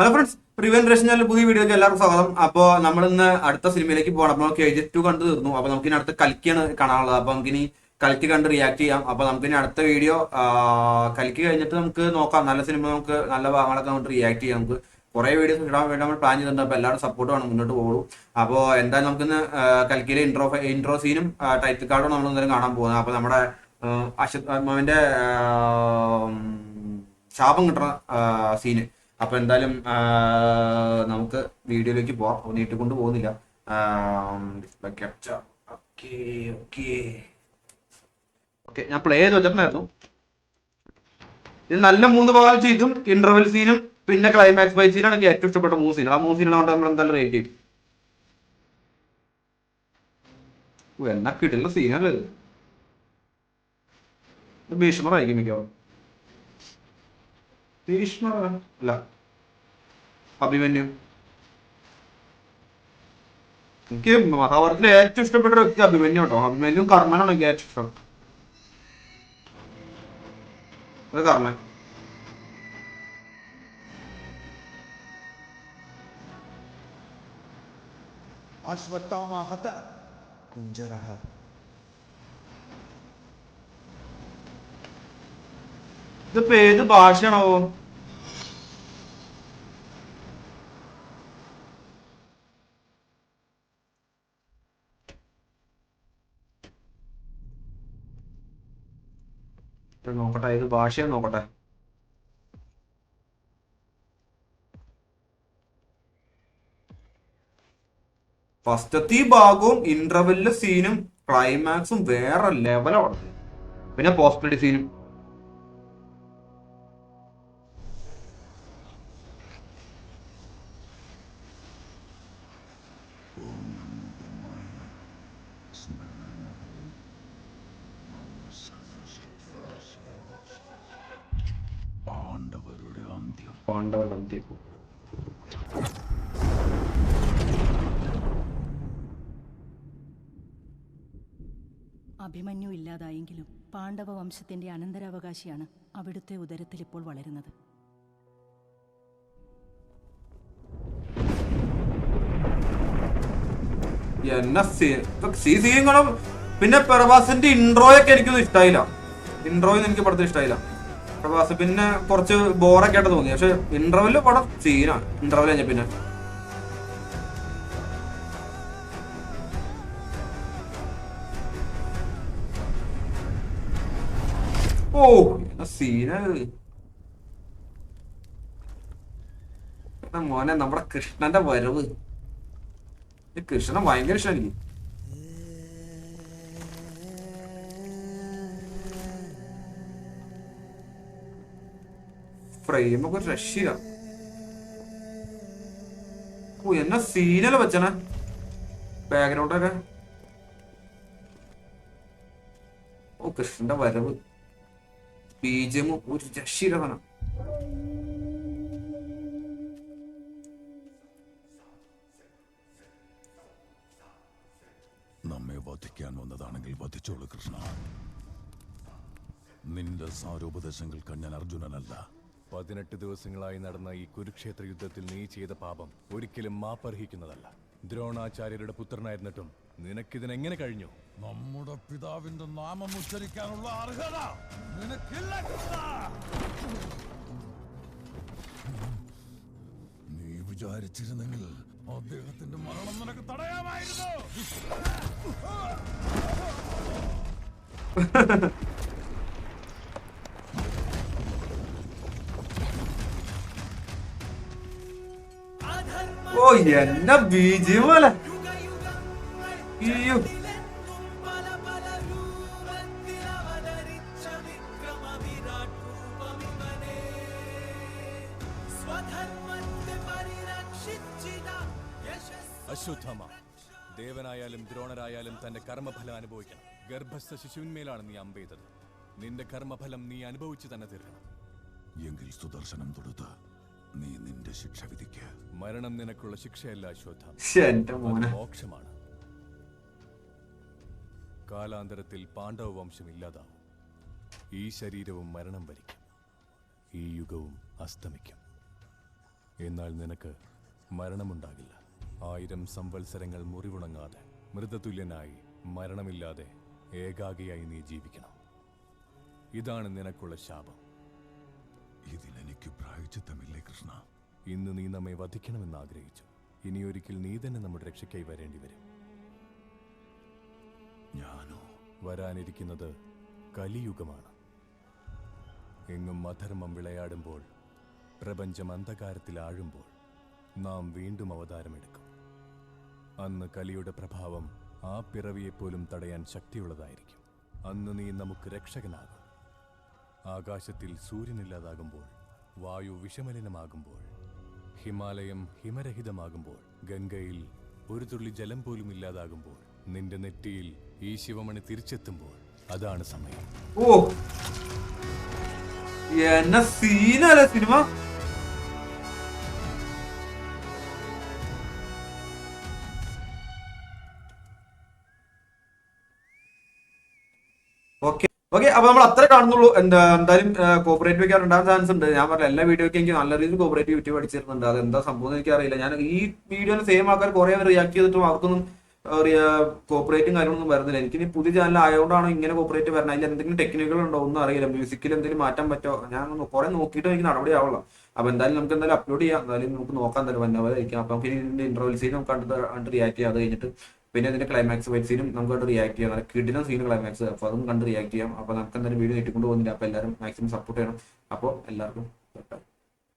Hello friends, പ്രിവെൻ ration പുതിയ വീഡിയോയ്ക്ക് എല്ലാവർക്കും സ്വാഗതം. അപ്പോൾ നമ്മൾ ഇന്ന് അടുത്ത സിനിമയിലേക്ക് പോകണം. അപ്പോൾ നമുക്ക് KGF 2 കണ്ടു തീർന്നു. അപ്പോൾ നമുക്കിനി അടുത്ത കൽക്കിയാണ് കാണാനുള്ളത്. അപ്പോൾ നമുക്കിനി കൽക്കി കണ്ട് റിയാക്ട് ചെയ്യാം. അപ്പോൾ നമുക്കിനി അടുത്ത വീഡിയോ കൽക്കി കഴിഞ്ഞിട്ട് നമുക്ക് നോക്കാം. നല്ല സിനിമ, നമുക്ക് നല്ല ഭാഗങ്ങളൊക്കെ നമുക്ക് റിയാക്ട് ചെയ്യാം. നമുക്ക് കുറേ വീഡിയോസ് ഇടാൻ വേണ്ടി നമ്മൾ പ്ലാൻ ചെയ്തിട്ടുണ്ട്. അപ്പോൾ എല്ലാവരും സപ്പോർട്ട് വേണം, മുന്നോട്ട് പോകുള്ളൂ. അപ്പോൾ എന്തായാലും നമുക്കിന്ന് കൽക്കിയിലെ ഇൻട്രോ സീനും ടൈറ്റിൽ കാർഡും നമ്മൾ എന്തായാലും കാണാൻ പോകുന്നത്. അപ്പോൾ നമ്മുടെ അശ്വത് മാമിന്റെ ശാപം കിട്ടുന്ന സീന്. അപ്പൊ എന്തായാലും നമുക്ക് വീഡിയോയിലേക്ക് പോവാം. നീട്ടിക്കൊണ്ട് പോകുന്നില്ല. ഞാൻ പ്ലേ ചെയ്ത് വെച്ചിട്ടുണ്ടായിരുന്നു. ഇത് നല്ല 3 ഭാഗം ചെയ്തും ഇന്റർവെൽ സീനും പിന്നെ ക്ലൈമാക്സ് ഫൈറ്റ് സീനാണ് എനിക്ക് ഏറ്റവും ഇഷ്ടപ്പെട്ട 3 സീൻ. ആ 3 സീനാണ് നമ്മൾ എന്തായാലും റേറ്റ് ചെയ്യും. എന്നാ കിട്ടില്ല സീനല്ലേ ഇത്. ഭീഷ്മറായിരിക്കും മിക്കവാറും. ഭീഷ്മർ അല്ല, അഭിമന്യു. എനിക്ക് മഹാഭാരതത്തിൽ ഏറ്റവും ഇഷ്ടപ്പെട്ട ഒരു വ്യക്തി അഭിമന്യു കേട്ടോ. അഭിമന്യു കർമ്മനാണ് എനിക്ക് ഏറ്റവും ഇഷ്ടം. അത് കർമ്മൻ. ഇതിപ്പോ ഏത് ഭാഷയാണോ? നോക്കട്ടെ, ഏത് ഭാഷയാണ് നോക്കട്ടെ. ഫസ്റ്റത്തെ ഭാഗവും ഇന്റർവെല്ലിലെ സീനും ക്ലൈമാക്സും വേറെ ലെവലാണ്. പിന്നെ പോസ്റ്റ് ക്രെഡിറ്റ് സീനും. പാണ്ഡവരുടെ അന്ത്യം. അഭിമന്യു ഇല്ലാതായെങ്കിലും പാണ്ഡവ വംശത്തിന്റെ അനന്തരാവകാശിയാണ് അവിടുത്തെ ഉദരത്തിൽ ഇപ്പോൾ വളരുന്നത്. പിന്നെ പ്രഭാസിന്റെ ഇൻട്രോയൊക്കെ എനിക്കൊന്നും ഇഷ്ടമായില്ല. ഇൻട്രോയൊന്നും എനിക്ക് പടത്തിൽ ഇഷ്ടമായില്ല പ്രഭാസ്. പിന്നെ കുറച്ച് ബോറൊക്കെ ആയിട്ട് തോന്നി. പക്ഷെ ഇന്റർവെല് പടം സീനാണ്. ഇന്റർവെല് കഴിഞ്ഞ പിന്നെ സീനാണ് മോനെ. നമ്മുടെ കൃഷ്ണന്റെ വരവ്, കൃഷ്ണൻ ഭയങ്കര ഇഷ്ടം എനിക്ക്. ഫ്രെയിമൊക്കെ ഒരു രക്ഷയില്ല. എന്നാ സീനല്ലേ വെച്ചണേ ബാക്ക്ഗ്രൗണ്ടൊക്കെ. കൃഷ്ണന്റെ വരവ്, BGM ഒരു രക്ഷയില്ല. നമ്മെ വധിക്കാൻ വന്നതാണെങ്കിൽ വധിച്ചോളൂ കൃഷ്ണ. നിന്റെ സാരോപദേശങ്ങൾക്ക് ഞാൻ അർജുനനല്ല. 18 ദിവസങ്ങളായി നടന്ന ഈ കുരുക്ഷേത്ര യുദ്ധത്തിൽ നീ ചെയ്ത പാപം ഒരിക്കലും മാപ്പർഹിക്കുന്നതല്ല. ദ്രോണാചാര്യരുടെ പുത്രനായിരുന്നിട്ടും നിനക്കിതിനെങ്ങനെ കഴിഞ്ഞു? നമ്മുടെ പിതാവിന്റെ നാമം ഉച്ചരിക്കാനുള്ള അർഹത നിനക്കില്ല കൃഷ്ണ. നീ വിചാരിച്ചിരുന്നെങ്കിൽ അദ്ദേഹത്തിന്റെ മരണം നിനക്ക് തടയാമായിരുന്നു. എന്നാ BGM പോലെ. അയ്യോ, അശ്വത്ഥമ, ദേവനായാലും ദ്രോണരായാലും തന്റെ കർമ്മഫലം അനുഭവിക്കണം. ഗർഭസ്ഥ ശിശുവിന്മേലാണ് നീ അമ്പെയ്തത്. നിന്റെ കർമ്മഫലം നീ അനുഭവിച്ചു തന്നെ തീർക്കണം. എങ്കിൽ സുദർശനം തൊടുത്ത് നീ നിന്റെ ശിക്ഷ വിധിക്ക. മരണം നിനക്കുള്ള ശിക്ഷയല്ല അശ്വത്ഥമ, മോക്ഷമാണ്. കാലാന്തരത്തിൽ പാണ്ഡവ വംശം ഇല്ലാതാവും. ഈ ശരീരവും മരണം വരിക്കും. ഈ യുഗവും അസ്തമിക്കും. എന്നാൽ നിനക്ക് മരണമുണ്ടാകില്ല. 1000 സംവത്സരങ്ങൾ മുറിവുണങ്ങാതെ മൃതതുല്യനായി മരണമില്ലാതെ ഏകാഗിയായി നീ ജീവിക്കണം. ഇതാണ് നിനക്കുള്ള ശാപം. ഇതിലെനിക്ക് പ്രായച്ചിത്തമില്ലേ കൃഷ്ണ? ഇന്ന് നീ നമ്മെ വധിക്കണമെന്ന് ആഗ്രഹിച്ചു. ഇനിയൊരിക്കൽ നീ തന്നെ നമ്മുടെ രക്ഷയ്ക്കായി വരേണ്ടി വരും. ഞാനോ? വരാനിരിക്കുന്നത് കലിയുഗമാണ്. എങ്ങും അധർമ്മം വിളയാടുമ്പോൾ, പ്രപഞ്ചം അന്ധകാരത്തിൽ ആഴുമ്പോൾ നാം വീണ്ടും അവതാരമെടുക്കും. അന്ന് കലിയുടെ പ്രഭാവം ആ പിറവിയെപ്പോലും തടയാൻ ശക്തിയുള്ളതായിരിക്കും. അന്ന് നീ നമുക്ക് രക്ഷകനാകും. ആകാശത്തിൽ സൂര്യനില്ലാതാകുമ്പോൾ, വായു വിഷമലിനമാകുമ്പോൾ, ഹിമാലയം ഹിമരഹിതമാകുമ്പോൾ, ഗംഗയിൽ ഒരു തുള്ളി ജലം പോലും ഇല്ലാതാകുമ്പോൾ, നിന്റെ നെറ്റിയിൽ ഈ ശിവമണി തിരിച്ചെത്തുമ്പോൾ അതാണ് സമയം. ഓ എന്ന സീനല്ലേ സിനിമ. ഓക്കെ, അപ്പൊ നമ്മൾ അത്ര കാണുന്നുള്ളൂ. എന്തായാലും കോപ്പറേറ്റ് വെക്കാൻ ഉണ്ടാകാൻ ചാൻസ് ഉണ്ട്. ഞാൻ പറഞ്ഞ എല്ലാ വീഡിയോയ്ക്ക് എനിക്ക് നല്ല രീതിയിൽ കോപ്പറേറ്റ് യൂട്യൂബ് അടിച്ചിരുന്നുണ്ട്. അത് എന്താ സംഭവം എനിക്ക് അറിയില്ല. ഞാൻ ഈ വീഡിയോയിൽ സെയിം ആൾക്കാർ കുറെ റിയാക്ട് ചെയ്തിട്ടും അവർക്കൊന്നും കോപ്പറേറ്റും കാര്യങ്ങളൊന്നും വരുന്നില്ല. എനിക്ക് ഇനി പുതിയ ചാനൽ ആയതുകൊണ്ടാണ് ഇങ്ങനെ കോപ്പറേറ്റ് വരുന്നത്. അതിൽ എന്തെങ്കിലും ടെക്നിക്കുകൾ ഉണ്ടോ ഒന്നും അറിയില്ല. മ്യൂസിക്കിൽ എന്തെങ്കിലും മാറ്റാൻ പറ്റോ? ഞാൻ കുറെ നോക്കിയിട്ട് എനിക്ക് നടപടി ആവുള്ളൂ. അപ്പൊ എന്തായാലും നമുക്ക് എന്തായാലും അപ്ലോഡ് ചെയ്യാം. എന്തായാലും നമുക്ക് നോക്കാം. എന്തായാലും വന്നവരായിരിക്കും. അപ്പൊ നമുക്ക് ഇതിന്റെ ഇന്റർവെൽ സീൻ നമുക്ക് കണ്ട് റിയാക്ട് ചെയ്യാം. അത് കഴിഞ്ഞിട്ട് പിന്നെ ഇതിന്റെ ക്ലൈമാക്സ് ഫൈറ്റ് സീനും നമുക്ക് കണ്ട് റിയാക്ട് ചെയ്യാം. നല്ല കിടിലൻ സീൻ ക്ലൈമാക്സ്. അപ്പൊ അതും കണ്ട് റിയാക്ട് ചെയ്യാം. അപ്പൊ നമുക്ക് എന്തായാലും വീഡിയോ നീട്ടിക്കൊണ്ട് പോകുന്നില്ല. അപ്പൊ എല്ലാവരും മാക്സിമം സപ്പോർട്ട് ചെയ്യണം. അപ്പോൾ എല്ലാവർക്കും